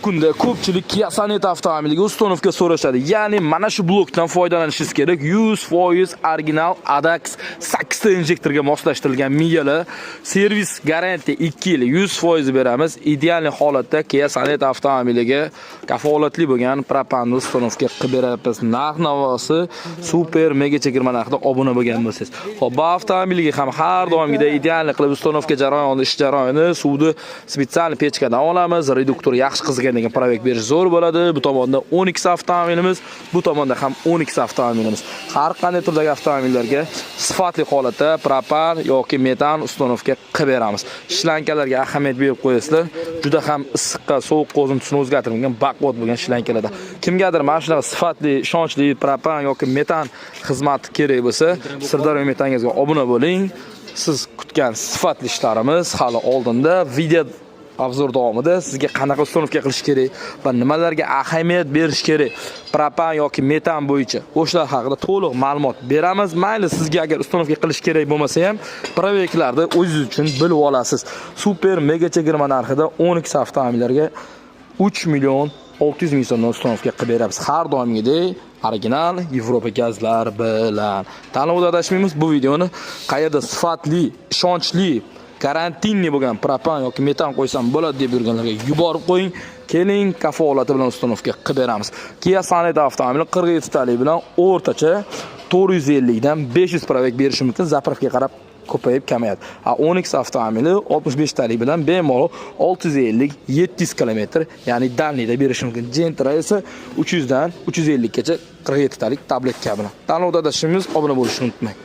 kunda ko'pchilik Kia Sonet avtomobiliga ustonovka so'rashadi. Ya'ni mana shu blokdan foydalanishingiz kerak. 100% original ADAX 8 ta injektorga moslashtirilgan miyalar. Servis garantiya 2 yil 100% beramiz. Ideal holatda Kia Sonet avtomobiliga kafolatli bo'lgan propan ustonovka qilib beramiz. Narx-navosi super mega chegirma narxda obuna bo'lgan bo'lsangiz. Xo'p, bu avtomobilga ham har doimgidek ideal qilib ustonovka jarayonida ish jarayoni suvni spetsial pechkadan olamiz. Reduktor yaxshi qizigan degan proyekt berish zo'r bo'ladi. Bu tomonda 10X avtomobilimiz, bu tomonda ham 10X avtomobilimiz. Har qanday turdagi avtomobillarga sifatli holatda propan yoki metan ustonovka qilib beramiz. Shlankalarga ahamiyat berib qo'yasizlar. Juda ham issiqqa, sovuqqa o'zini o'zgartirmagan baquvvat bo'lgan shlankalarda. Kimgadir mana shunaqa sifatli, ishonchli propan yoki metan xizmati kerak bo'lsa, Sirdaryo metangizga obuna bo'ling. Siz kutgan sifatli ishlarimiz hali oldinda. Video obzor davomida sizga qanaqa ustonovka qilish kerak va nimalarga ahamiyat berish kerak, propan yoki metan bo'yicha o'shalar haqida to'liq ma'lumot beramiz. Mayli sizga agar ustonovka qilish kerak bo'lmasa ham, proyektlarda o'zingiz uchun bilib olasiz. Super mega chegirma narxida 10X avtomobillarga 3 million 600 ming so'mdan ustonovka qilib beramiz. Har doimgidek original Yevropa gazlar bilan. Tanlovda adashmaymiz. Bu videoni qayerda sifatli, ishonchli, karantinli bo'lgan propan yoki metan qo'ysam bo'ladi deb yurganlarga yuborib qo'ying. Keling, kafolati bilan ustonovka qilib beramiz. Kia Sonet avtomobili 47 talik bilan o'rtacha 450 dan 500 proyekt berishi mumkin. Zapravkaga qarab ko'payib kamayadi. 10X avtomobili 65 talik bilan bemalol 650-700 km, ya'ni dalniyda berish mumkin. Gentra esa 300 dan 350 gacha 47 talik tabletka bilan. Tanlovda adashimiz, obuna bo'lishni unutmang.